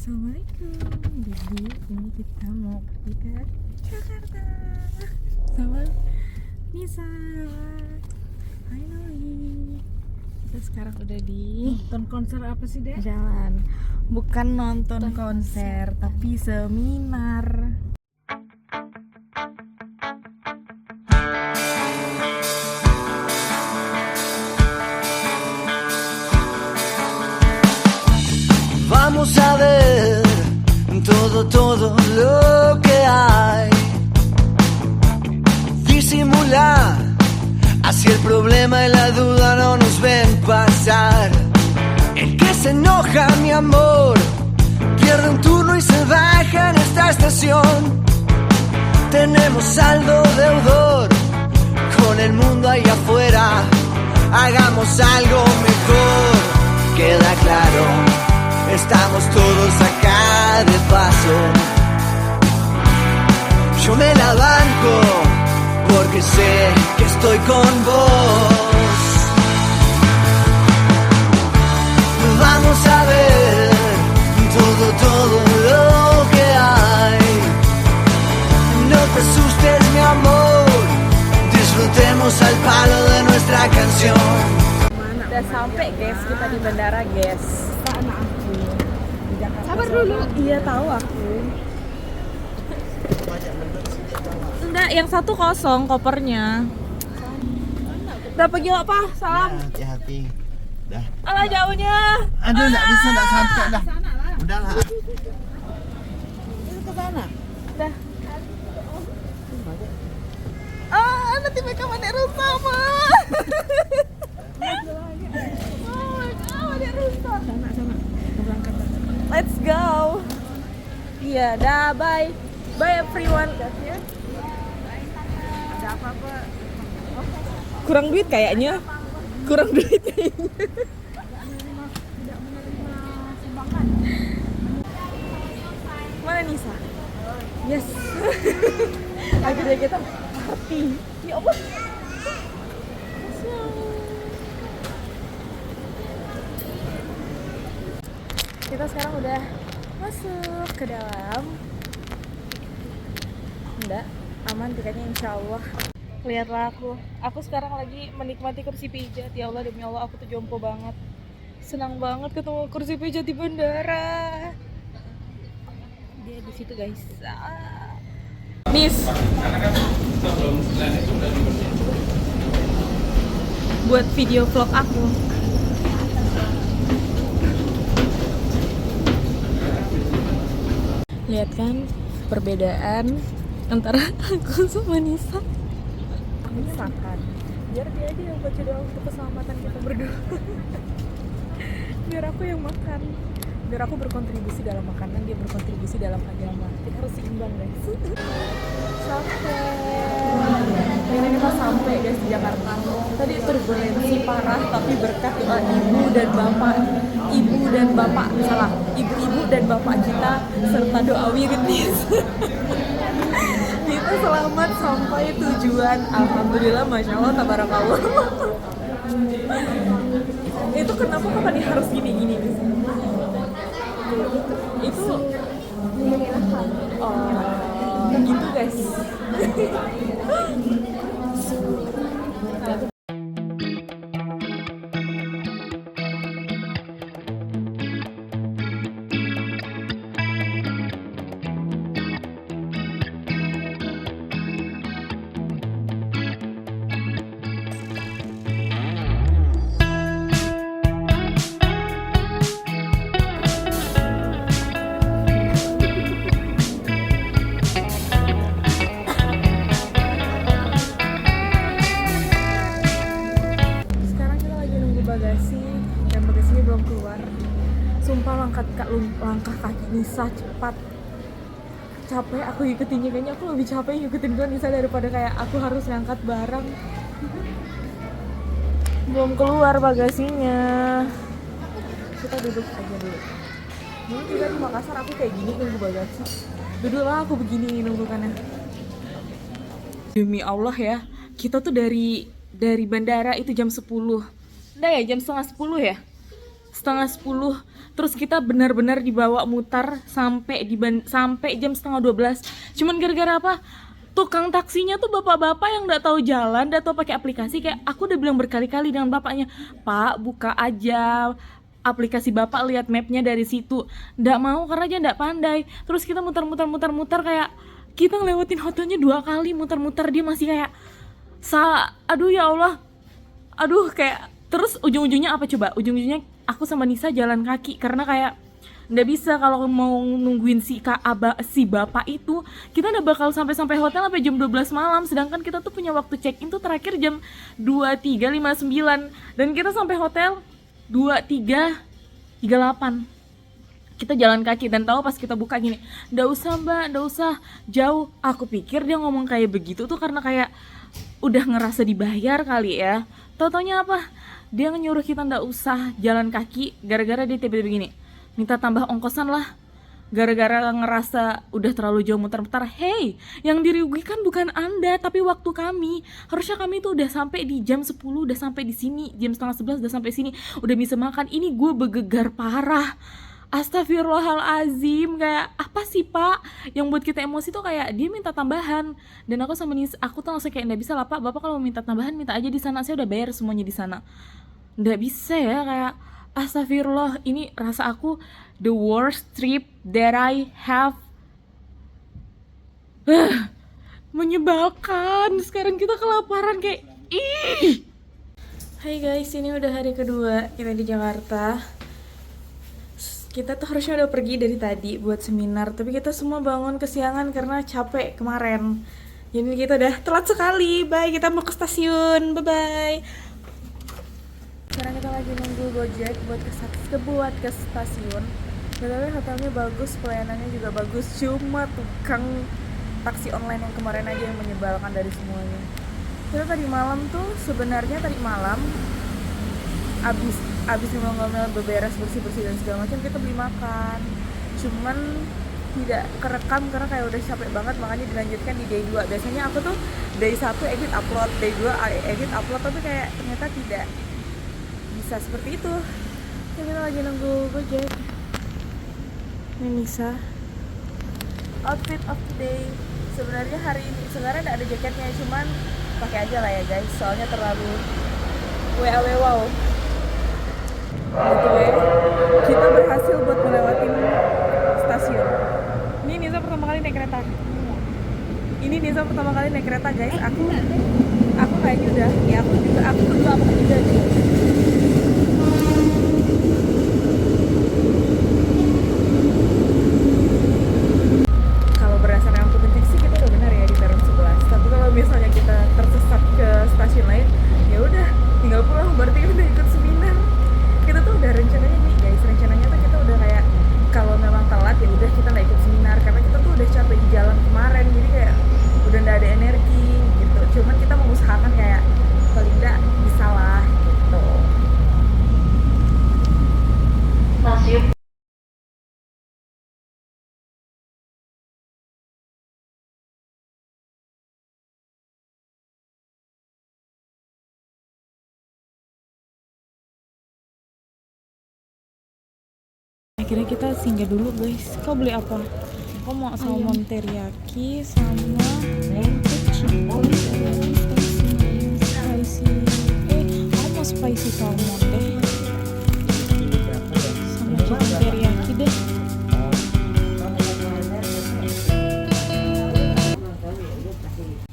Assalamualaikum. Jadi ini kita mau pergi ke Jakarta sama Nisa. Hai Noi. Kita sekarang udah di Nonton konser apa sih, Dek? jalan. Bukan nonton konser, tapi seminar. Vamos a ver todo lo que hay. Disimular, así el problema y la duda no nos ven pasar. El que se enoja, mi amor, pierde un turno y se baja en esta estación. Tenemos saldo deudor con el mundo ahí afuera. Hagamos algo mejor, queda claro. Estamos todos acá de paso. Yo me la banco porque sé que estoy con vos. Vamos a ver todo lo que hay. No te asustes, mi amor. Disfrutemos al palo de nuestra canción. Udah sampai guys, kita di bandara guys. Anak aku di Jakarta. Sabar dulu. Iya tahu aku. Enggak, yang satu kosong kopernya. Udah pergi nggak apa? Salam. Hati-hati. Dah. Alah jauhnya. Aduh, nggak bisa, nggak sampai dah. Udahlah. Itu ke sana. Dah. Ah, nanti mereka mandek rusak, mah. Oh my god, mandek rusak. Sana. Kita berangkat. Let's go. Iya, dah, bye. Bye everyone. Ada apa-apa? Kurang duit kayaknya. Kurang duit kayaknya. Mana Nisa? Yes. Akhirnya kita party. Ya Allah. Kita sekarang udah masuk ke dalam. Enggak, aman tiketnya insya Allah. Lihatlah aku sekarang lagi menikmati kursi pijat. Ya Allah, demi Allah, aku tuh jompo banget. Senang banget ketemu kursi pijat di bandara. Dia di situ guys. Miss, buat video vlog aku. Lihat kan perbedaan antara aku sama Nisa. Misalkan biar dia aja yang baca doa untuk keselamatan kita berdua. Biar aku yang makan, biar aku berkontribusi dalam makanan, dia berkontribusi dalam agama. Kita harus seimbang guys. Sampai ini kita sampai guys di Jakarta. Tadi turbulensi parah, tapi berkat doa ibu dan bapak salah, ibu dan bapak kita serta doa wirid kita selamat sampai tujuan. Alhamdulillah, masya Allah, tabarakallah. Itu kenapa tadi harus gini itu gitu guys. Sumpah langkah kaki Nisa cepat. Capek aku ikutinnya, kayaknya aku lebih capek ngikutin gue Nisa daripada kayak aku harus ngangkat barang. Belum keluar bagasinya. Kita duduk aja dulu. Dulu juga di Makassar aku kayak gini nunggu bagasi. Duduklah aku begini nunggukannya. Demi Allah ya, kita tuh dari bandara itu jam 10. Udah ya, jam setengah 10 ya? 9:30. Terus kita benar-benar dibawa mutar sampai jam 11:30. Cuman gara-gara apa? Tukang taksinya tuh bapak-bapak yang nggak tahu jalan, nggak tahu pakai aplikasi. Kayak aku udah bilang berkali-kali dengan bapaknya, Pak buka aja aplikasi bapak, lihat mapnya dari situ. Nggak mau karena dia nggak pandai. Terus kita muter kayak kita ngelewatin hotelnya 2 kali muter-muter, dia masih kayak aduh ya Allah, aduh kayak. Terus ujung-ujungnya apa coba? Ujung-ujungnya aku sama Nisa jalan kaki karena kayak nggak bisa kalau mau nungguin si bapak itu, kita nggak bakal sampai hotel sampai jam 12 malam. Sedangkan kita tuh punya waktu check in tuh terakhir jam 23:59 dan kita sampai hotel 23:38. Kita jalan kaki dan tahu pas kita buka gini, nggak usah mbak, nggak usah jauh. Aku pikir dia ngomong kayak begitu tuh karena kayak udah ngerasa dibayar kali ya. Tau-taunya apa? Dia nyuruh kita nggak usah jalan kaki gara-gara dia tiba-tiba begini, minta tambah ongkosan lah. Gara-gara ngerasa udah terlalu jauh muter-muter. Hey, yang dirugikan bukan Anda tapi waktu kami. Harusnya kami tuh udah sampai di jam 10, udah sampai di sini, jam 10:30 udah sampai sini, udah bisa makan. Ini gue bergegar parah. Astagfirullahalazim, kayak apa sih pak yang buat kita emosi tuh kayak dia minta tambahan. Dan aku sama Nisa, aku tuh langsung kayak nggak bisa lah pak, bapak kalau mau minta tambahan minta aja di sana, saya udah bayar semuanya di sana. Nggak bisa ya, kayak astagfirullah. Ini rasa aku the worst trip that I have. Menyebalkan. Sekarang kita kelaparan kayak ih. Hai guys, ini udah hari kedua kita di Jakarta. Kita tuh harusnya udah pergi dari tadi buat seminar, tapi kita semua bangun kesiangan karena capek kemarin. Jadi kita udah telat sekali. Bye, kita mau ke stasiun. Bye-bye. Sekarang kita lagi nunggu Gojek buat ke stasiun. Betul, hotelnya bagus, pelayanannya juga bagus. Cuma tukang taksi online yang kemarin aja yang menyebalkan dari semuanya. Kita tadi malam tuh sebenarnya abis ngomel-ngomel beberes bersih-bersih dan segala macam, kita beli makan. Cuman tidak kerekam karena kayak udah capek banget, makanya dilanjutkan di day 2. Biasanya aku tuh day 1 edit upload, day 2 edit upload, tapi kayak ternyata tidak bisa seperti itu. Kita lagi nunggu Gojek. Ini Nisa. Outfit of the day. Sebenarnya hari ini sebenarnya tidak ada jaketnya, cuman pakai aja lah ya guys, soalnya terlalu wow. Gitu ya, kita berhasil buat melewatin stasiun. Ini Nisa pertama kali naik kereta. Guys. Aku kayaknya udah, ya aku kedua apa ketiga aja. Kalau berdasarkan yang aku pencet sih kita udah benar ya di peron 11. Tapi kalau misalnya kita tersesat ke stasiun lain, ya udah tinggal pulang, berarti kita udah ikut seminar. Kita tuh udah rencananya nih guys, rencananya tuh kita udah kayak kalau memang telat ya udah kita nggak ikut seminar karena kita tuh udah capek di jalan kemarin, jadi kayak udah nggak ada energi gitu. Cuman kita mengusahakan kayak paling nggak bisa lah gitu. Akhirnya kita singgah dulu guys. Kau beli apa? Kau mau salmon teriyaki sama chicken spicy. Aku mau spicy salmon deh. Sama chicken teriyaki deh.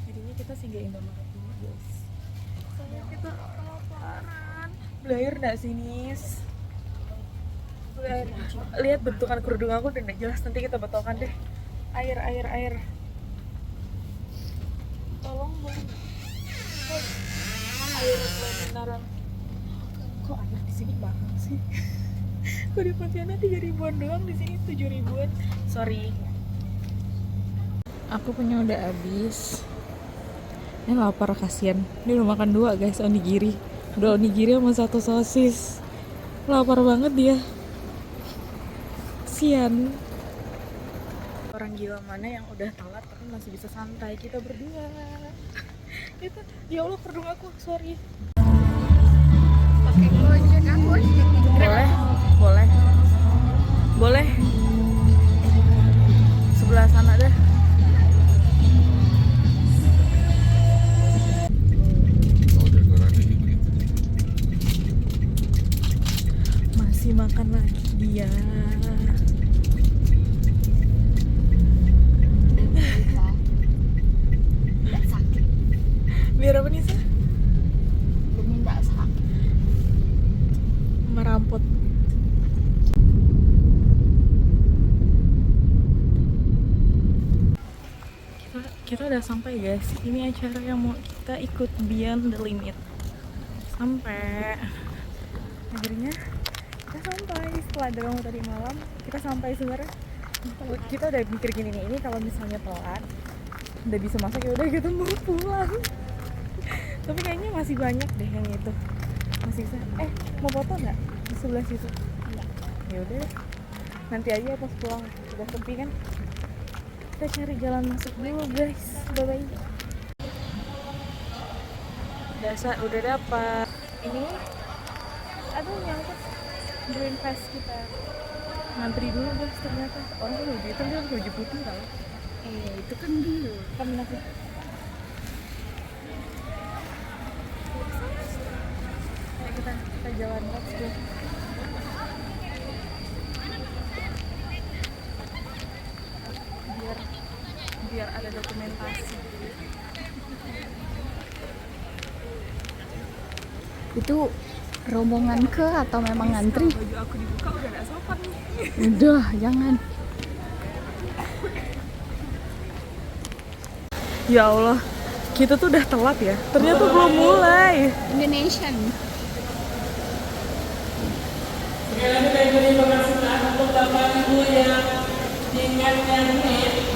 Jadinya kita singgah Indomaret dulu guys. Soalnya kita kelaparan. Blair nggak sih Nis? Lihat bentukan kerudung aku udah gak jelas, nanti kita betulkan deh. Air. Tolong dong. Air beneran. Kok air di sini banget sih? Kok di Pontianak 3.000-an doang, di sini 7.000-an. Sorry. Aku punya udah habis. Ini lapar kasihan. Ini udah makan 2 guys, onigiri. Udah onigiri sama 1 sosis. Lapar banget dia. Sian. Orang gila mana yang udah telat tapi masih bisa santai? Kita berdua. Itu ya Allah, kerudung aku, sorry. Pakai Gojek aku. Boleh. Boleh. Boleh. Sebelah sana deh. Masih makan lagi dia. Tidak sakit. Biar apa nih, Sah? Demi tidak sakit. Merampot. Kita udah sampai guys. Ini acara yang mau kita ikut Beyond the Limit. Sampai akhirnya kita sampai setelah drama tadi malam. Kita sampai sebenarnya. Kita udah mikir gini nih, ini kalau misalnya telat udah bisa masak ya udah kita mau pulang. Tapi kayaknya masih banyak deh yang itu. Masih bisa. Mau foto nggak di sebelah situ? Enggak. Ya udah. Nanti aja pas pulang. Udah sepi kan? Kita cari jalan masuk dulu guys. Bye bye. Udah dapat. Ini aduh nyangkut green pass kita. Ngantri dulu guys ternyata. Orang tuh baju hitam, dia baju putih tau. Itu kan dulu. Kami nanti. Ayo kita jalan let's go. Biar ada dokumentasi. Itu rombongan ke atau memang ngantri? Baju aku dibuka udah gak sopan nih. Udah, jangan. Ya Allah, kita tuh udah telat ya. Ternyata belum mulai. Indonesian.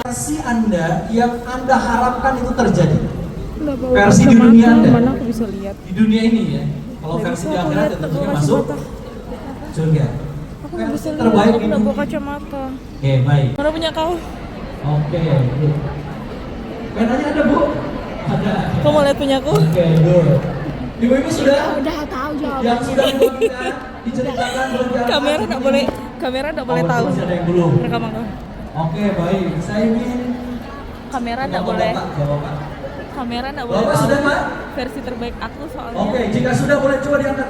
Versi Anda yang Anda harapkan itu terjadi. Udah bawa Versi di kacamata, dunia Anda. mana aku bisa lihat? Di dunia ini ya. Kalau Nggak versi bisa di aku akhirat lihat, tentunya pakai masuk kacamata. surga. Aku nggak bisa lihat, terbaik aku di udah bawa dunia. kacamata. Oke, baik. Mana punya kau? Oke, Bu. Penanya ada, Bu? Ada. Kau mau lihat punya aku? Oke, good. Ibu-ibu sudah? Udah tahu jawabannya. Yang sudah dibagikan, diceritakan belum diangkat? Kamera nggak boleh, kamera nggak boleh Oh, tahu. masih ada yang belum. Rekaman kau. Oke, baik. Saya ingin Kamera nggak Bapak, boleh. Bapak. Kamera nggak boleh Bapak tahu. sudah, Pak? Versi terbaik aku soalnya. Oke, jika sudah boleh coba diangkat.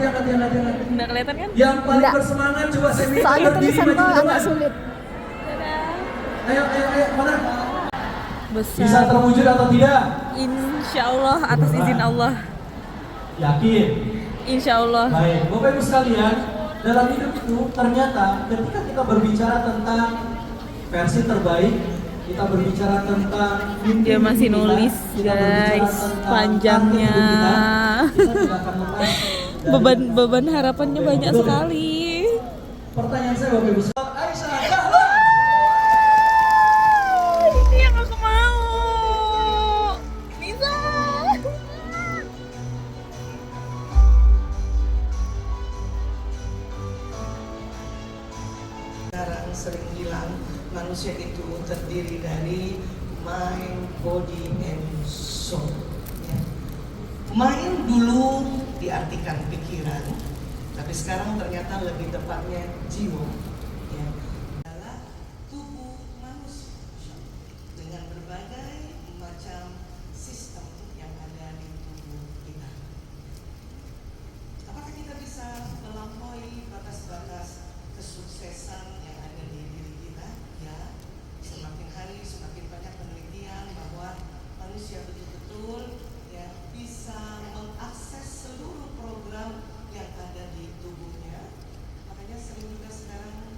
Nggak kelihatan kan? Yang paling Nggak. bersemangat coba saya minta Soalnya berdiri tulisan maju kau ke agak depan. sulit. Dadah. Ayo, mana? Bisa Besar. terwujud atau tidak? Insya Allah atas izin Allah. Yakin? Insya Allah. Baik, Bapak Ibu sekalian, dalam hidup itu ternyata ketika kita berbicara tentang versi terbaik, kita berbicara tentang mimpi Dia masih kita, nulis, kita berbicara guys, tentang panjangnya. target hidup kita tidak akan lepas dari Beban harapannya Oke, banyak betul. sekali. Pertanyaan saya Bapak Ibu sekalian, Aisyah, Dahlan. Ini yang aku mau. Bisa. Sekarang sering bilang manusia itu terdiri dari mind, body, and soul. Ya. Mind dulu diartikan pikiran, tapi sekarang ternyata lebih tepatnya jiwa. Ya. Adalah tubuh manusia dengan berbagai macam sistem yang ada di tubuh kita. Apakah kita bisa melampaui batas-batas kesuksesan yang ada di diri kita? Ya, semakin hari semakin banyak penelitian bahwa manusia betul-betul ya bisa mengakses seluruh program yang ada di tubuhnya. Makanya sering juga sekarang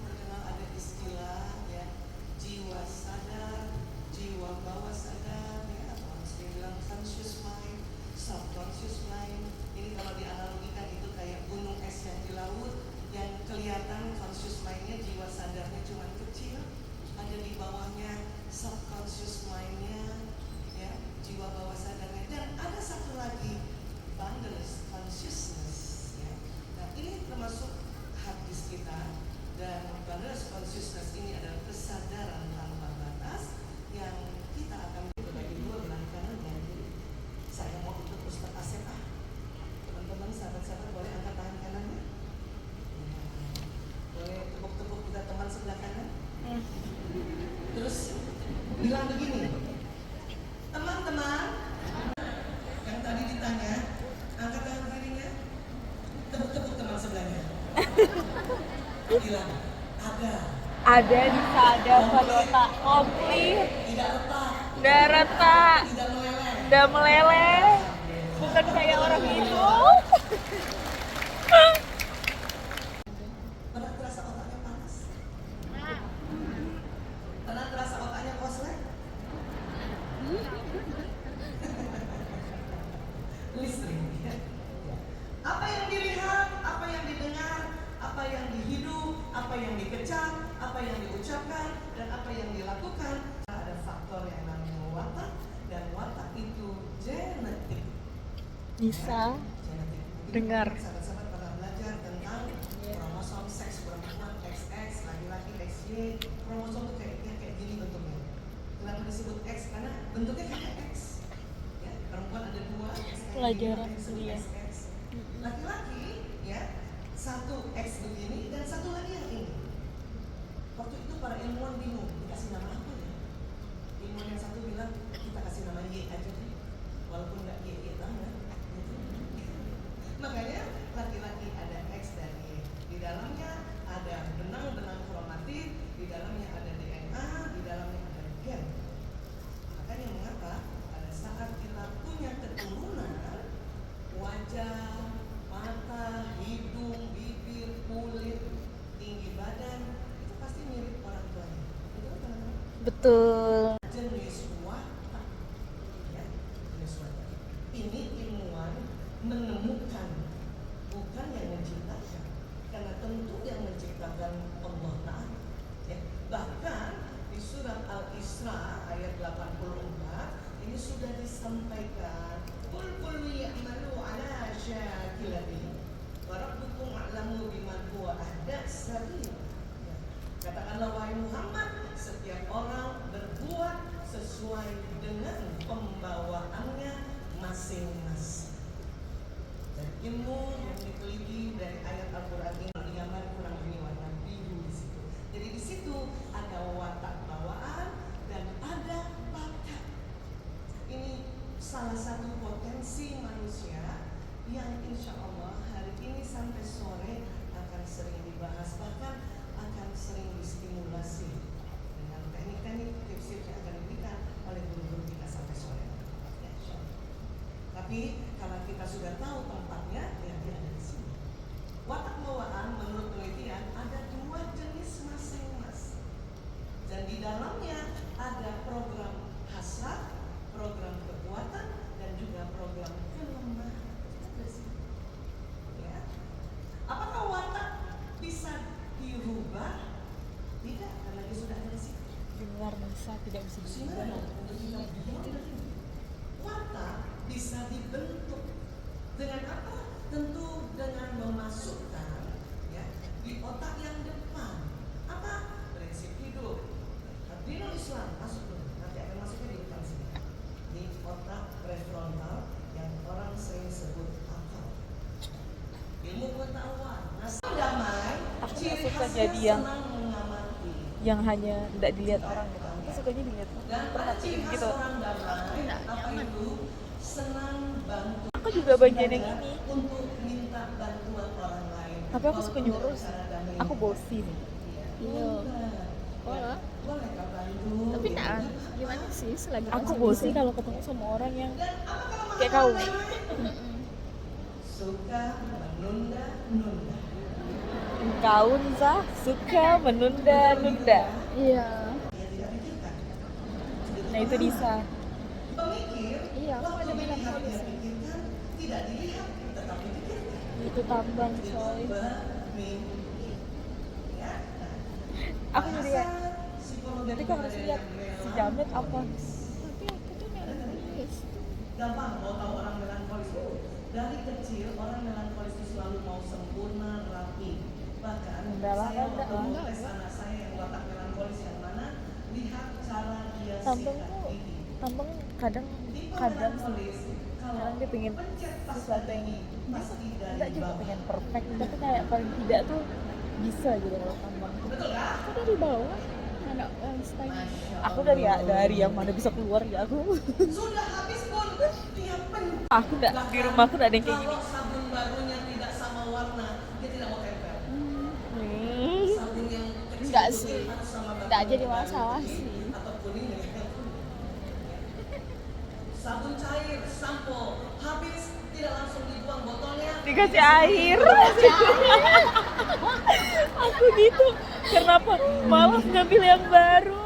bilang begini, teman-teman yang tadi ditanya, angkat tangan kirinya, tepuk-tepuk teman sebelahnya. Bilang, Ada di ada Padota komplit, tidak retak, udah retak, tidak meleleh. udah meleleh, bukan kayak orang itu. Pernah terasa otaknya panas? Pernah terasa otaknya koslet? Listrik. Apa yang dilihat, apa yang didengar, apa yang dihidup, apa yang dikecap, apa yang diucapkan, dan apa yang dilakukan, ada faktor yang namanya watak, dan watak itu genetik. Bisa Genetik. dengar. Sahabat-sahabat pernah belajar tentang kromosom seks perempuan XX, laki-laki XY. Kromosom itu kayak gini bentuknya. Kenapa disebut X? Karena bentuknya kayak X. Ya, perempuan ada 2, XX, Pelajaran disebut kuliah. XX. Laki-laki ya, 1 X begini dan satu lagi yang ini. Waktu itu para ilmuwan bingung, dikasih nama apa ya? Ilmuwan yang satu bilang, kita kasih nama Y aja deh. Walaupun nggak Y banget. Makanya laki-laki ada X dan Y. Di dalamnya ada benang-benang kromatin, di dalamnya ada DNA, di dalamnya ada gen. Makanya mengapa pada saat kita punya keturunan, wajah, mata, hidung, bibir, kulit, tinggi badan, itu pasti mirip orang tuanya. Betul teman-teman? Betul. Jenis watak, ya, jenis watak. Ini ilmuwan menemukan, bukan yang menciptakan, karena tentu yang menciptakan Allah Ta'ala. Ya. Bahkan di surat Al-Isra ayat 84 ini sudah disampaikan, Qul kullu ya'malu ala syakilatihi wa rabbukum a'lamu biman huwa ahda sabila. Ya. Katakanlah wahai Muhammad, setiap orang berbuat sesuai dengan pembawaannya masing-masing. Dan ilmu yang diteliti dari ayat Al-Quran ini digambar kurang lebih warna biru di situ. Jadi di situ ada watak bawaan dan ada bakat. Ini salah satu potensi manusia yang insya Allah hari ini sampai sore akan sering dibahas, bahkan akan sering distimulasi dengan teknik-teknik tips-tips yang akan diberikan oleh guru-guru kita sampai sore. Ya, insya Allah. Tapi kalau kita sudah tahu tempatnya, ya dia ada di sini. Watak bawaan menurut penelitian ada 2 jenis masing-masing. Dan di dalamnya ada program hasrat, program kekuatan, dan juga program kelemahan. Ya. Apakah watak bisa dirubah? Tidak, karena dia sudah ada di sini. Dengar bisa tidak bisa Sehingga diubah. untuk kita beyond dari ini. Watak bisa dibentuk dengan apa? Tentu dengan memasukkan ya di otak yang depan apa? Prinsip hidup. Dinul Islam masuk dulu. Nanti akan masuknya di depan sini. Di otak prefrontal yang orang sering sebut akal. Ilmu pengetahuan. Nasib damai. Aku nggak Ciri suka khasnya jadi yang senang mengamati. yang hanya tidak dilihat orang gitu. Aku sukanya dilihat Dan orang. ada ciri khas Gitu. orang damai, apa itu? Senang bantu. Aku juga bagian yang ini. Untuk minta bantuan orang lain. Tapi aku suka nyuruh sih. Aku bosi nih. Iya. Boleh. Bolehkah bantu? Tapi nah, gimana sih selagi Aku masih bosi bisa? kalau ketemu sama orang yang Dan apa kalau kayak kau. suka menunda-nunda. Kau Zah suka menunda-nunda. Iya. Dia tidak pikirkan. Nah itu Disa. Pemikir, Iya, aku waktu ada minat dilihat polis. dia pikirkan, tidak dilihat tetapi dipikirkan. Itu tambang Itu coy. bermimpi. Ya. Nah, Aku jadi kayak, bahasa psikologi nanti kau harus lihat si Jamet apa. Tapi aku tuh melankolis. gampang mau tahu orang melankolis itu dari kecil orang melankolis itu selalu mau sempurna, rapi. Bahkan Enggak lah, saya enggak, waktu mau enggak. tes anak saya yang watak melankolis yang mana, lihat cara dia Tambang sikat tuh, gigi. tambang kadang Tipe kadang melankolis, kalau kadang dia pengen pencet sesuatu yang gigi, pasti dari enggak juga bawah. pengen perfect, tapi kayak paling tidak tuh bisa gitu kalau tambang. Betul kan? Kok dari bawah? Anak yang first time. Aku dari yang mana bisa keluar ya aku. Sudah habis pun dia Aku nggak di rumah aku nggak ada yang kayak gini. Kalau sabun barunya tidak sama warna, dia tidak mau tempel. Sabun yang kecil Enggak itu sih. harus sama Enggak baru jadi baru masalah sih. atau kuning ya. Sabun cair, sampo, habis tidak langsung dibuang botolnya. Dikasih air. Aku gitu. Kenapa? Malas ngambil yang baru.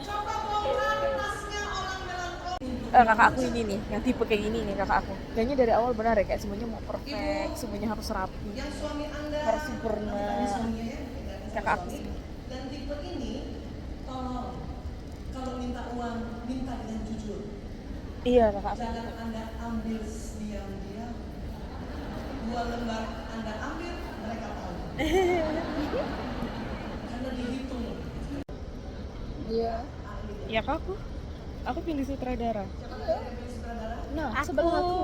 Coba bongkar tasnya orang melankoli. Kakak aku ini nih, yang tipe kayak gini nih kakak aku. Kayaknya dari awal benar ya, kayak semuanya mau perfect, semuanya harus rapi, Yang suami Anda harus sempurna. suaminya ya, tidak ada Kakak aku suami. sih. Dan tipe ini tolong kalau minta uang minta dengan jujur. Iya kakak aku. Jangan Anda ambil diam-diam. 2 lembar Anda ambil, mereka tahu. Karena dihitung. Iya. Ya kak aku pilih sutradara. Siapa tahu yang pilih sutradara? Nah, sebelah aku.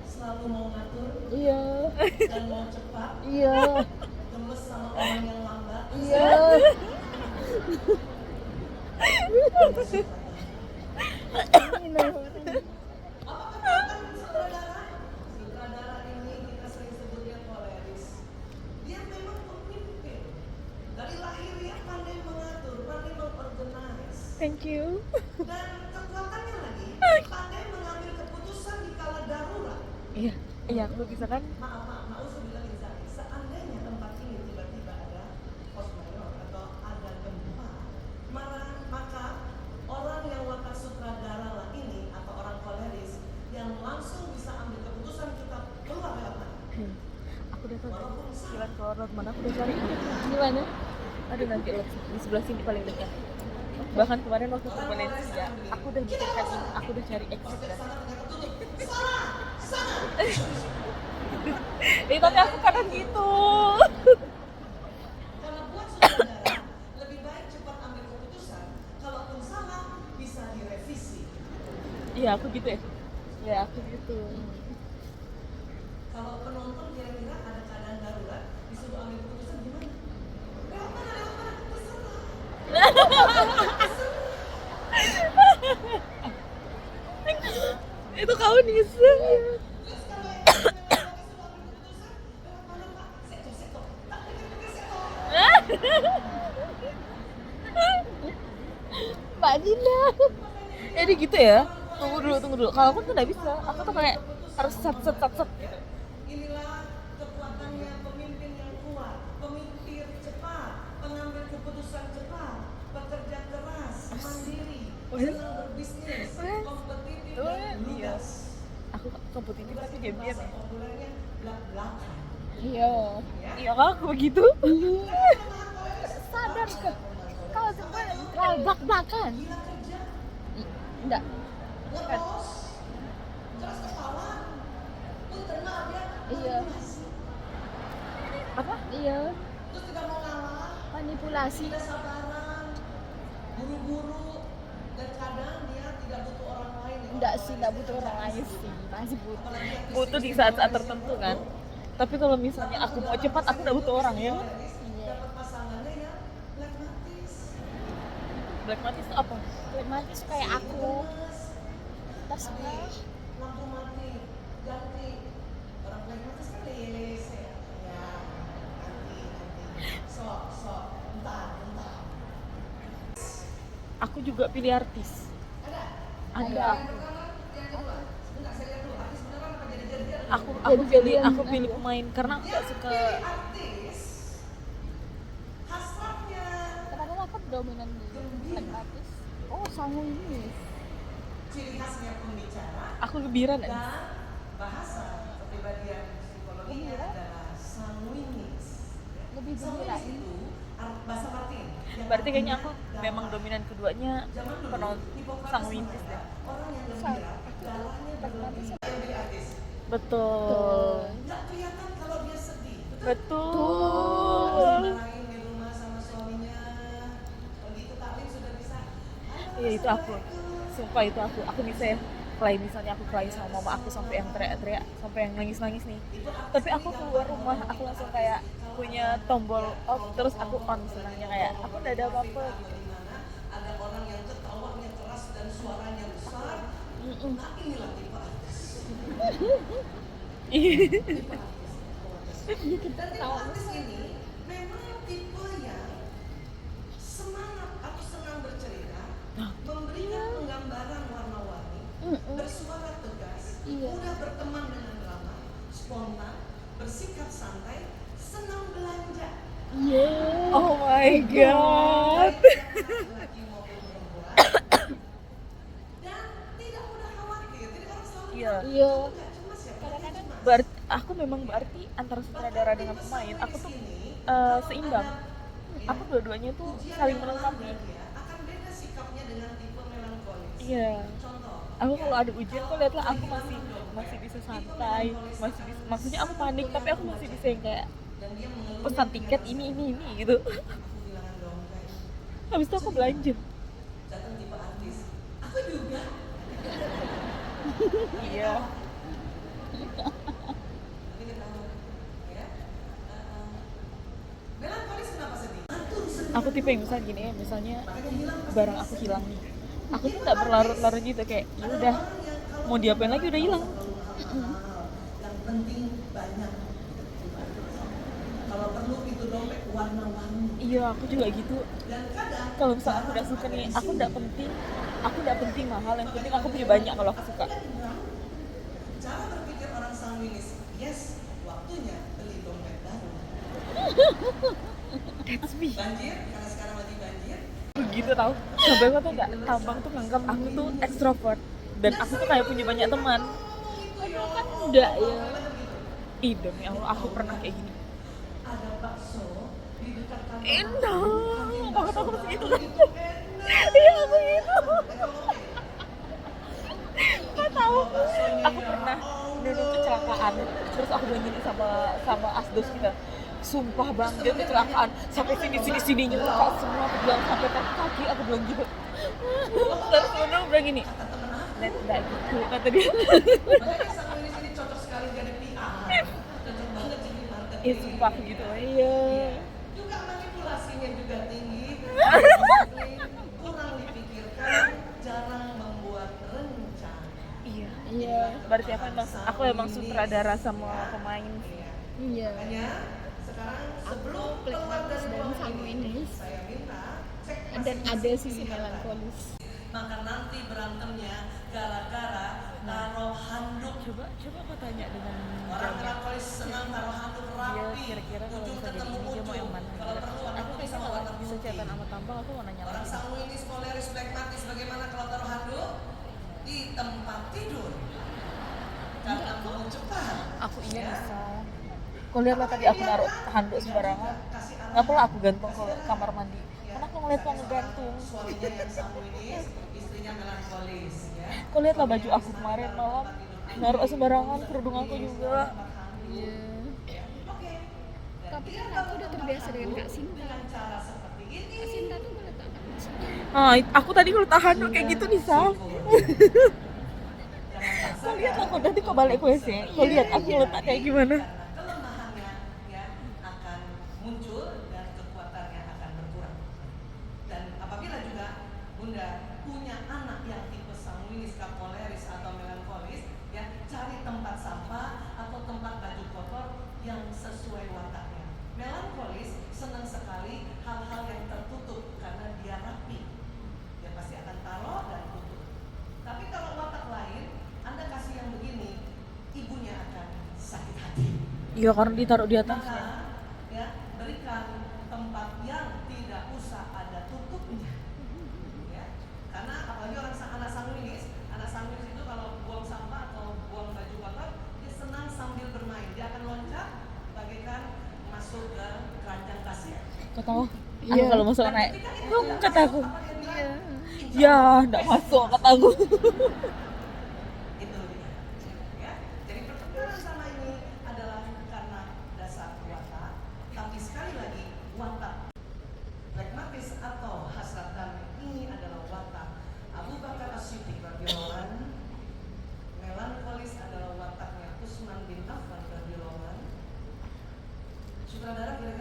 Selalu mau ngatur Iya. dan mau cepat. Iya. Gemes sama orang yang lambat. Iya. Apakah bukan sutradara? Sutradara ini kita sering sebutnya koleris. Dia memang pemimpin. Dari lahir dia pandai mengatur, pandai mengorganize. Thank you. Dan kekuatannya lagi, pandai mengambil keputusan di kala darurat. Iya aku bisa kan. Maaf, usah bilang Izaki. Seandainya tempat ini tiba-tiba ada force majeure atau ada gempa, maka orang yang watak sutradara lah ini atau orang koleris yang langsung bisa ambil keputusan kita keluar lewat mana. Aku udah tahu. Walaupun Jalan keluar lewat mana aku udah cari. Gimana? Aduh nanti di sebelah sini paling dekat. Bahkan kemarin waktu ke Valencia, aku udah mikirkan ini, aku udah cari exit kan. sana ternyata tutup. Sana. Tapi aku kadang gitu. Karena buat sutradara lebih baik cepat ambil keputusan. Kalaupun salah bisa direvisi. Iya aku gitu ya. Ya aku gitu. Kalau penonton kira-kira ada keadaan darurat disuruh ambil keputusan gimana? Lewat mana? Terserah. Itu kau nih. Terus kalau yang disuruh ambil keputusan lewat mana Pak? Sektor. Tak pikir-pikir sektor. Mbak Dinda. Jadi gitu ya. Tunggu dulu. Kalau aku tuh nggak bisa. Aku tuh kayak harus set gitu. Inilah kekuatannya pemimpin yang kuat, pemimpin cepat, pengambil keputusan cepat, pekerja keras, mandiri, senang berbisnis, kompetitif dan lugas. Aku kompetitif tapi diam-diam ya. Populernya belak-belakan. Iya. Iya kak aku begitu. Sadar ke? Kau sebenarnya belak-belakan. Gila kerja, Enggak. ngekos, keras kepala, punten maaf ya, Iya. manipulasi. Apa? Iya. Terus tidak mau ngalah, Manipulasi. tidak sabaran, buru-buru, dan kadang dia tidak butuh orang lain. yang Enggak orang sih, lain enggak butuh orang lain sih. Masih butuh. Apalagi yang Butuh di saat-saat tertentu kan. Tapi kalau misalnya aku mau cepat aku nggak butuh orang ya. dapat pasangannya yang pragmatis, Blackmatis itu apa? Pragmatis kayak aku. Tas tapi lampu mati ganti. Orang pragmatis kan lelese ya, ganti. Sok, entar. Aku juga pilih artis. Ada aku. Sebentar saya lihat dulu artis beneran apa jadi-jadian? Aku pilih pemain karena aku gak suka. Artis hasratnya Kenapa aku dominan di pragmatis? Oh, sangu ini. ciri khasnya pembicara Aku gebiran dan aja. bahasa kepribadian psikologinya adalah sanguinis. Lebih Sanguinis gembira. itu bahasa Latin. yang Berarti kayaknya artinya aku memang galak. dominan keduanya Zaman dulu, penonton Hippocrates sanguinis mengatakan, deh. orang yang gembira, galaknya berlebih. Yang jadi artis. Betul. Nggak kelihatan kalau dia sedih. Betul. Dimarahin di rumah sama suaminya. Begitu taklim sudah bisa. Iya itu aku. Sumpah itu aku. Aku bisa ya. Misalnya aku cry sama mama aku sampai yang teriak-teriak, sampai yang nangis-nangis nih. Tapi aku keluar rumah, aku langsung kayak punya tombol off terus aku on senangnya kayak aku udah ada apa-apa gitu. di mana ada orang yang ketawanya keras dan suaranya besar. Nah, inilah tipe artis. Dan tipe artis ini memang tipe yang semangat atau senang bercerita, memberikan penggambaran warna-warni, bersuara tegas, mudah berteman dengan ramah, spontan, bersikap santai, senang belanja. Oh my god. Laki maupun perempuan. Dan tidak mudah khawatir. Jadi orang selalu Iya. nggak cemas ya. Kadang-kadang Aku memang berarti antara sutradara dengan pemain aku tuh seimbang. Aku dua-duanya tuh saling melengkapi. Akan beda sikapnya dengan tipe melankolis. Iya. Contoh, Aku kalau ada ujian kok lihatlah aku masih bisa santai, maksudnya aku panik tapi aku masih bisa yang kayak dan dia mengeluh pesan tiket ini gitu. aku kehilangan dompet. Habis itu aku belanja. Datang tipe artis. Aku juga. Iya. Tapi ketawa. Ya. Melankolis kenapa sedih? Aku tipe yang misalnya gini ya, misalnya barang aku hilang nih. Aku tuh nggak berlarut-larut gitu kayak ya udah mau diapain lagi udah hilang. Yang penting banyak. Kalau perlu itu dompet warna-warni. Iya, aku juga gitu. Dan kadang Kalau misalnya aku udah suka nih, aku nggak penting mahal, yang penting aku punya banyak kalau aku suka. cara berpikir orang sanguinis, yes, waktunya beli dompet baru. That's me. Banjir, karena sekarang lagi banjir. Begitu tau. Sampai aku tuh nggak tambang tuh nganggap aku tuh extrovert dan aku tuh kayak punya banyak teman. padahal kan enggak ya. Ih demi Allah aku pernah kayak gini. Ada bakso di dekat kantor. Enak banget aku masih gitu kan. Iya aku gitu. Nggak tahu. Aku pernah dulu kecelakaan. Terus aku bilang gini sama asdos kita. Sumpah bang, dia kecelakaan sampai sininya tuh kak semua. Aku bilang sampai kaki aku bilang gitu. Terus bener bilang gini, net nggak gitu kata dia. Makanya sanguinis ini cocok sekali jadi PR. Cocok banget jadi marketing. Sumpah aku gitu. Iya. Juga manipulasinya juga tinggi. Kurang dipikirkan, jarang membuat rencana. Iya. Berarti aku emang sutradara sama pemain sih. Iya. Makanya sekarang sebelum Phlegmatis dan sanguinis. saya minta cek Dan ada sisi melankolis. maka nanti berantemnya gara-gara taruh handuk. Coba aku tanya dengan Orang melankolis senang taruh handuk rapi. dia kira-kira kalau ujung misalnya ketemu jadi ini dia mau ujung. yang mana. Kalau perlu warna Aku putih kayaknya sama kalau warna bisa putih. cetan sama tambang aku mau nanya Orang lagi. sanguinis, koleris, phlegmatis bagaimana kalau taruh handuk di tempat tidur? Karena mau cepat. Aku iya bisa. Kau lihatlah tadi aku naruh handuk sembarangan. Nggak perlu aku gantung ke kamar mandi. Karena aku ngeliat mau ngegantung. Suaminya yang sanguinis, istrinya melankolis ya. Kau lihatlah baju aku kemarin malam naruh sembarangan, kerudung aku juga. Iya. Oke. Tapi kan aku udah terbiasa dengan Kak Sinta. Dengan cara seperti ini Kak Sinta tuh meletakkan Aku tadi ngeletak handuk kayak gitu nih Sal. Kau lihat aku nanti kau balik ke WC. Kau lihat aku ngeletak kayak gimana. kelemahannya ya akan muncul dan kekuatannya akan berkurang. Dan apabila juga Bunda punya anak yang tipe sanguinis, koleris atau melankolis, ya cari tempat sampah atau tempat baju kotor yang sesuai wataknya. Melankolis senang sekali hal-hal yang tertutup karena dia rapi. Dia pasti akan taruh dan tutup. Tapi kalau watak lain, Anda kasih yang begini, ibunya akan sakit hati. Iya karena ditaruh di atas. Maka ya berikan tempat yang tidak usah ada tutupnya. Ya. Karena apalagi anak sanguinis itu kalau buang sampah atau buang baju kotor, dia senang sambil bermain. Dia akan loncat bagaikan masuk ke keranjang kasir. Kau tahu? Aku Iya. kalau masuk naik, kata aku. Apa yang dia Ya, enggak masuk kata aku. itu dia. Ya. Jadi pertengkaran sama ini adalah karena dasar watak, tapi sekali lagi watak phlegmatis atau hasrat damai ini adalah watak Abu Bakar As-Siddiq radhiyallahu anhu. Melankolis adalah wataknya Utsman bin Affan radhiyallahu anhu. Sutradara kira-kira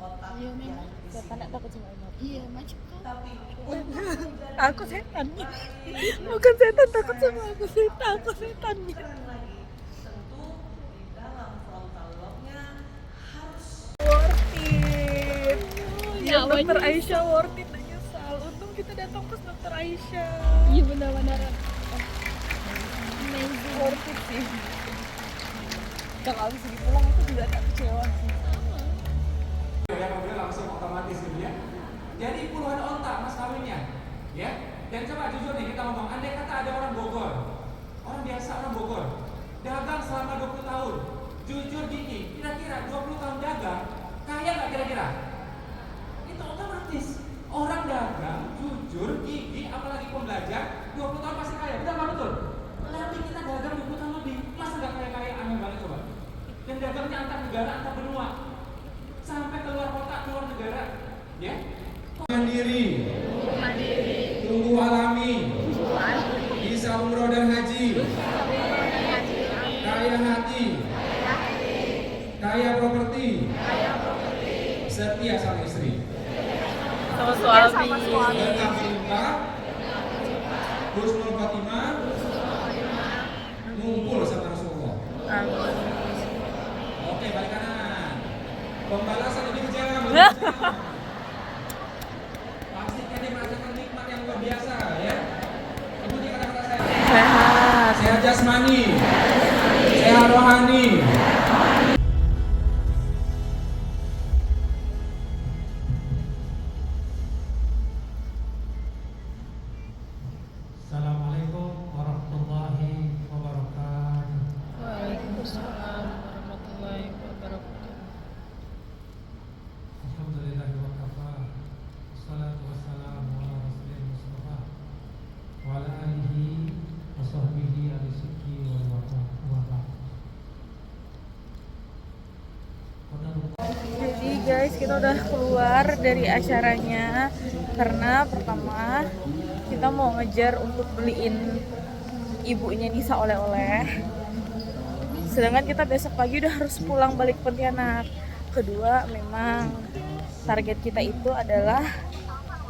kotak Iya, yang memang. berisi Bapak nak takut sama Umar. Iya, macam kan. tapi Aku setan. Bukan setan takut sama aku setan. Aku setan. sekali lagi tentu di dalam frontal lobe-nya harus Worth it. Ya, Nggak dokter menyesal. Aisyah worth it, nggak nyesal. Untung kita datang ke dokter Aisyah. Iya, benar-benar. Amazing. Worth it sih. Kalau habis ini pulang aku juga agak kecewa sih. Ya mobil langsung otomatis gitu ya. Jadi puluhan onta mas kawinnya, ya. Dan coba jujur nih kita ngomong, andai kata ada orang Bogor, orang biasa orang Bogor, dagang selama 20 tahun, jujur gigi, kira-kira 20 tahun dagang, kaya nggak kira-kira? Itu otomatis. Orang dagang, jujur, gigi, apalagi pembelajar, 20 tahun pasti kaya, betul nggak betul? Tapi kita dagang 20 tahun lebih, masa nggak kaya-kaya, aneh banget coba. Dan dagangnya antar negara, antar benua, sampai keluar kota, keluar negara, ya. Mandiri, tunggu alami, bisa umroh dan haji, kaya hati, kaya properti, setia sama istri, Sama suami. berkah cinta, husnul khotimah, ngumpul sama Rasulullah. Oke, balik kanan. Pembalasan lebih kejam. Pastikan dia merasakan nikmat yang luar biasa, ya. Ikuti kata-kata saya. Sehat. Sehat jasmani, sehat rohani. Assalamualaikum warahmatullahi wabarakatuh. Waalaikumsalam warahmatullahi wabarakatuh. Alhamdulillahi wa kafa. Wassalatu wassalamu ala rasulil mustafa wa ala alihi wa sahbihi al-sidqi wal wafa. Jadi guys, kita udah keluar dari acaranya karena pertama kita mau ngejar untuk beliin ibunya Nisa oleh-oleh. Sedangkan kita besok pagi udah harus pulang balik Pontianak. Kedua, memang target kita itu adalah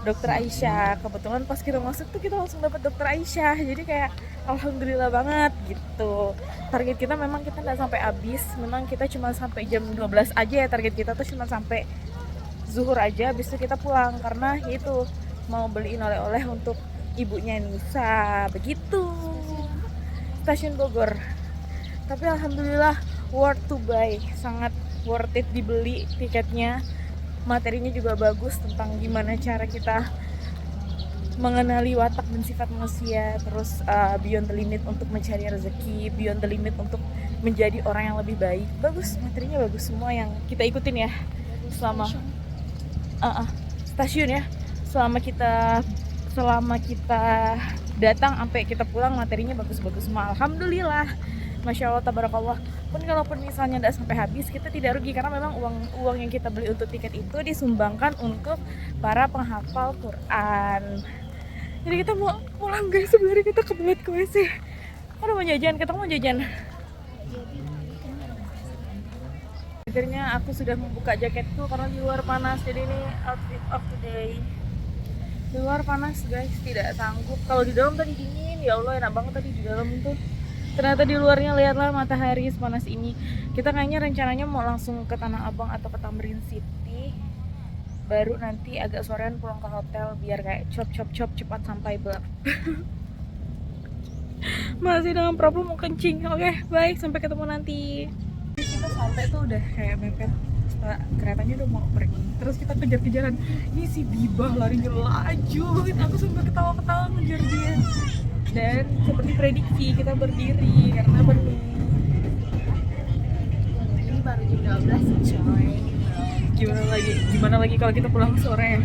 dokter Aisyah. Kebetulan pas kita masuk tuh kita langsung dapat dokter Aisyah. Jadi kayak alhamdulillah banget gitu. Target kita memang kita nggak sampai habis. Memang kita cuma sampai jam 12 aja ya, target kita tuh cuma sampai zuhur aja. Habis itu kita pulang karena itu mau beliin oleh-oleh untuk ibunya Nisa. Begitu. Stasiun Bogor. Tapi alhamdulillah worth to buy, sangat worth it dibeli tiketnya. Materinya juga bagus tentang gimana cara kita mengenali watak dan sifat manusia, terus beyond the limit untuk mencari rezeki, beyond the limit untuk menjadi orang yang lebih baik. Bagus, materinya bagus semua yang kita ikutin ya selama stasiun ya. Selama kita datang sampai kita pulang materinya bagus-bagus semua. Alhamdulillah. Masya Allah, tabarakallah. Kalaupun misalnya tidak sampai habis, kita tidak rugi karena memang uang yang kita beli untuk tiket itu disumbangkan untuk para penghafal Quran. Jadi kita mau pulang guys, sebenarnya kita kebelet ke WC. Aduh, mau jajan, kita mau jajan. Akhirnya aku sudah membuka jaketku karena di luar panas. Jadi ini outfit of the day. Di luar panas guys, tidak sanggup. Kalau di dalam tadi dingin, ya Allah enak banget tadi di dalam tuh. Ternyata di luarnya lihatlah matahari sepanas ini. Kita kayaknya rencananya mau langsung ke Tanah Abang atau ke Tamrin City. Baru nanti agak sorean pulang ke hotel biar kayak chop cepat sampai belak. Masih dengan problem mau kencing. Oke, baik, sampai ketemu nanti. Kita sampai tuh udah kayak mepet. Keretanya udah mau pergi. Terus kita kejar-kejaran. Ini si Bibah larinya laju banget. Aku sampai ketawa-ketawa ngejar dia. Dan seperti prediksi kita berdiri karena penuh. Ini baru jam 12 coy. Gimana lagi kalau kita pulang sore?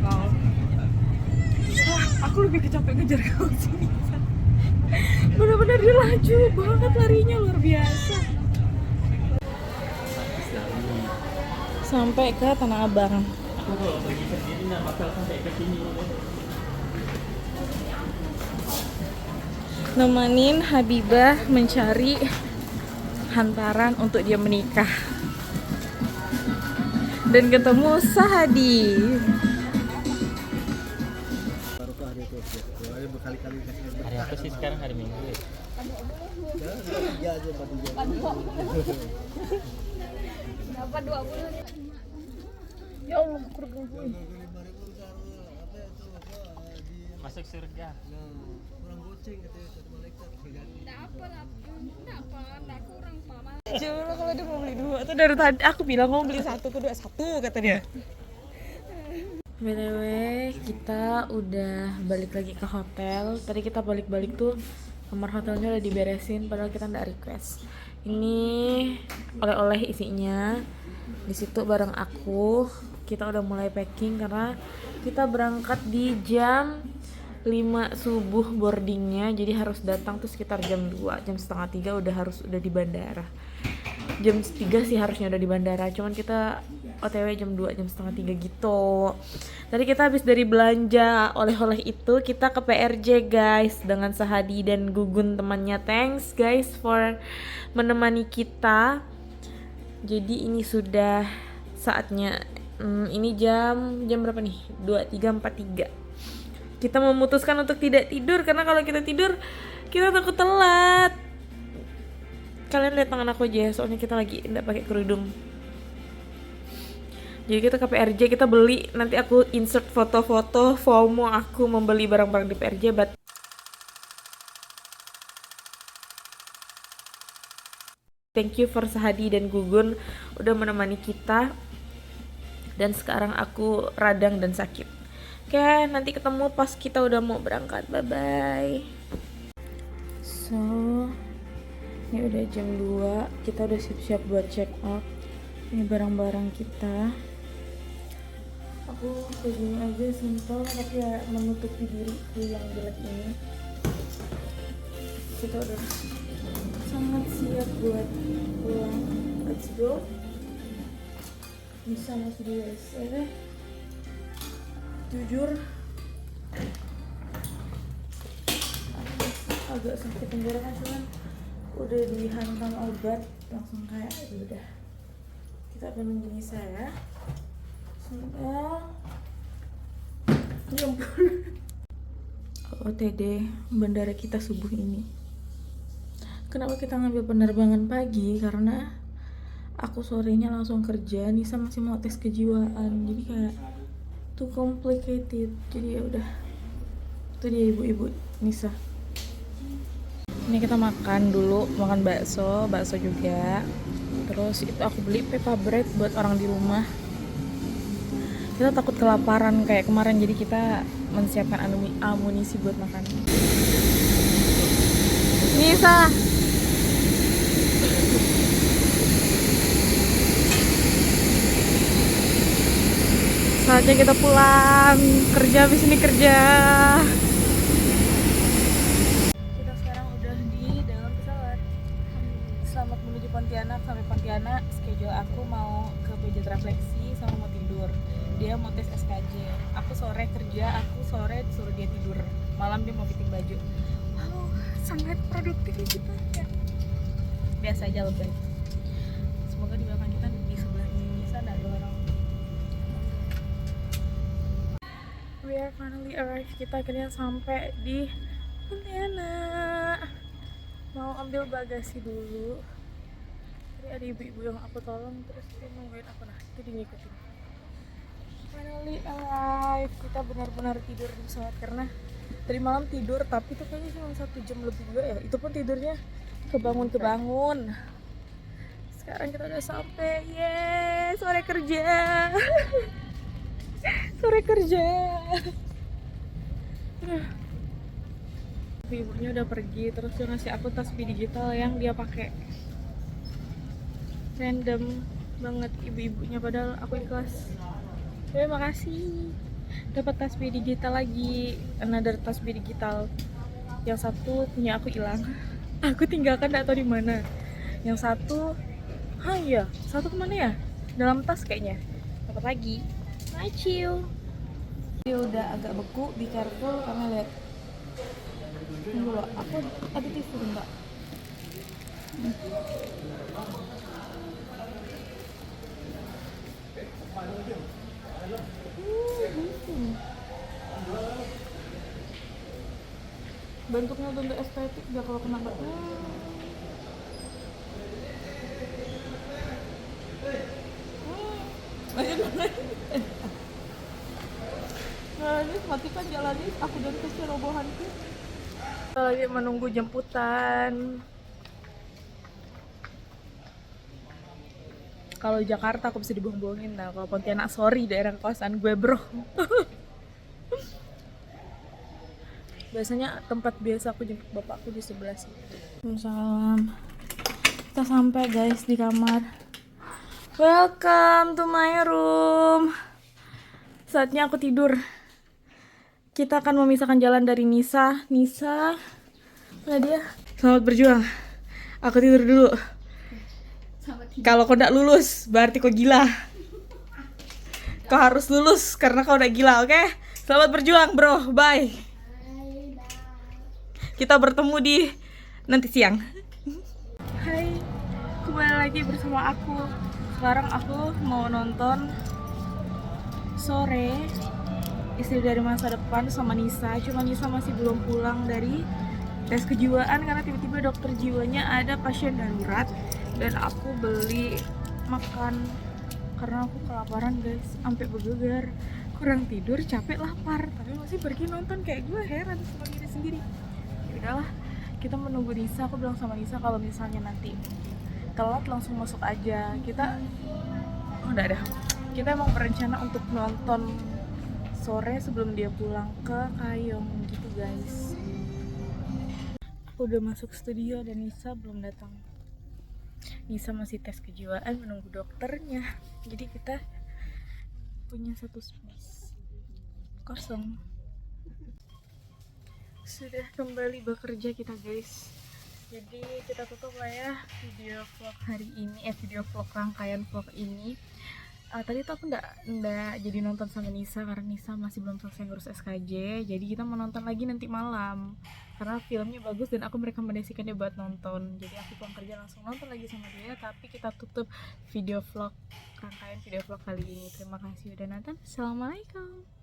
Wow. Aku lebih capek ngejar kau sini. Benar-benar dia laju banget larinya, luar biasa. Sampai ke Tanah Abang. Aku kalau pergi ke sini nggak bakal sampai ke sini. Nemenin Habibah mencari hantaran untuk dia menikah. Dan ketemu Sahadi. Baru ke hari itu. Hari berkali-kali kasih. Hari apa sih sekarang? Hari Minggu ya? Tiga aja, 4 Dapat 20. Ya Allah, kurang gue. Masuk surga. Kurang goceng katanya satu malaikat berganti. Enggak kurang Pak. Coba kalau dia mau beli 2 tuh dari tadi aku bilang mau beli 1 tuh 1 kata dia. BTW kita udah balik lagi ke hotel. Tadi kita balik-balik tuh kamar hotelnya udah diberesin padahal kita nggak request. Ini oleh-oleh isinya. Di situ bareng aku. Kita udah mulai packing karena kita berangkat di jam 5 subuh boardingnya, jadi harus datang tuh sekitar jam 2, jam setengah 3 udah di bandara. Jam 3 sih harusnya udah di bandara, cuman kita OTW jam 2, jam setengah 3 gitu. Tadi kita habis dari belanja oleh-oleh itu, kita ke PRJ guys dengan Sahadi dan Gugun temannya. Thanks guys for menemani kita. Jadi ini sudah saatnya. Ini jam berapa nih? 23.43. Kita memutuskan untuk tidak tidur karena kalau kita tidur kita takut telat. Kalian lihat tangan aku aja, soalnya kita lagi tidak pakai kerudung. Jadi kita ke PRJ, kita beli, nanti aku insert foto-foto FOMO aku membeli barang-barang di PRJ. But thank you for Sahadi dan Gugun udah menemani kita. Dan sekarang aku radang dan sakit. Oke, nanti ketemu pas kita udah mau berangkat. Bye-bye. So, ini udah jam 2. Kita udah siap-siap buat check out. Ini barang-barang kita. Aku begini aja simple, tapi ya menutupi diriku yang jelek ini. Kita udah sangat siap buat pulang. Let's go. Bisa masih di WC deh. Jujur agak sakit tenggorokan, cuman udah dihantam obat langsung kayak udah. Kita akan menunggu Nisa ya. Sudah. Ya ampun. OTD bandara kita subuh ini. Kenapa kita ngambil penerbangan pagi? Karena aku sorenya langsung kerja, Nisa masih mau tes kejiwaan, jadi kayak too complicated. Jadi ya udah, itu dia ibu-ibu Nisa. Ini kita makan dulu, makan bakso juga. Terus itu aku beli Peppa Bread buat orang di rumah. Kita takut kelaparan kayak kemarin, jadi kita menyiapkan amunisi buat makan. Nisa. Saatnya kita pulang kerja, habis ini kerja. Kita sekarang udah di dalam pesawat. Selamat menuju Pontianak. Sampai Pontianak, schedule aku mau ke Budget Refleksi sama mau tidur. Dia mau tes SKJ. Aku sore kerja, aku sore suruh dia tidur. Malam dia mau fitting baju. Wow, sangat produktif ya kita. Ya. Biasa aja lebay. Semoga di belakang kita di sebelah ini sana ada orang. We are finally arrived. Kita akhirnya sampai di Pontianak. Mau ambil bagasi dulu. Tadi ada ibu-ibu yang aku tolong, terus dia nungguin aku. Nah, itu dia ngikutin. Finally arrived. Kita benar-benar tidur di pesawat karena tadi malam tidur, tapi itu kayaknya cuma 1 jam lebih juga ya. Itu pun tidurnya kebangun. Sekarang kita udah sampai. Yeay, sore kerja. Sore kerja. Ibunya udah pergi, terus dia ngasih aku tasbih digital yang dia pakai. Random banget ibu-ibunya, padahal aku ikhlas. Terima kasih. Dapat tasbih digital lagi, another tasbih digital. Yang satu punya aku hilang. Aku tinggalkan gak tahu di mana. Yang satu, iya, satu kemana ya? Dalam tas kayaknya. Dapat lagi. Chill. Dia udah agak beku, be careful karena lihat. Tunggu loh, aku ada tisu enggak? bentuknya udah nggak estetik dia kalau kena batu. Nah, ini matikan jalannya, aku dan kecerobohanku. Kita lagi menunggu jemputan. Kalau Jakarta aku bisa dibohong-bohongin, nah kalau Pontianak sorry daerah kawasan gue bro. Biasanya tempat biasa aku jemput bapakku di sebelah situ. Salam. Kita sampai guys di kamar. Welcome to my room. Saatnya aku tidur. Kita akan memisahkan jalan dari Nisa. Nisa, mana dia? Selamat berjuang. Aku tidur dulu. Kalau kau tidak lulus, berarti kau gila. Kau harus lulus karena kau udah gila, oke? Selamat berjuang, bro. Bye. Kita bertemu di nanti siang. Hai, kembali lagi bersama aku. Sekarang aku mau nonton Sore, Istri dari Masa Depan sama Nisa. Cuma Nisa masih belum pulang dari tes kejiwaan karena tiba-tiba dokter jiwanya ada pasien darurat. Dan aku beli makan karena aku kelaparan guys, sampai bergegar, kurang tidur, capek, lapar, tapi masih pergi nonton. Kayak gue heran sama diri sendiri. Ya udahlah, kita menunggu Nisa. Aku bilang sama Nisa kalau misalnya nanti telat langsung masuk aja. Kita udah ada. Kita emang berencana untuk nonton Sore sebelum dia pulang ke Kayong gitu guys. Aku udah masuk studio dan Nisa belum datang. Nisa masih tes kejiwaan menunggu dokternya. Jadi kita punya satu space kosong. Sudah kembali bekerja kita guys. Jadi kita tutup lah ya video vlog hari ini, video vlog rangkaian vlog ini. Tadi tuh aku nggak jadi nonton sama Nisa karena Nisa masih belum selesai ngurus SKJ. Jadi kita mau nonton lagi nanti malam karena filmnya bagus dan aku merekomendasikan dia buat nonton. Jadi aku pulang kerja langsung nonton lagi sama dia. Tapi kita tutup video vlog rangkaian video vlog kali ini. Terima kasih udah nonton. Assalamualaikum.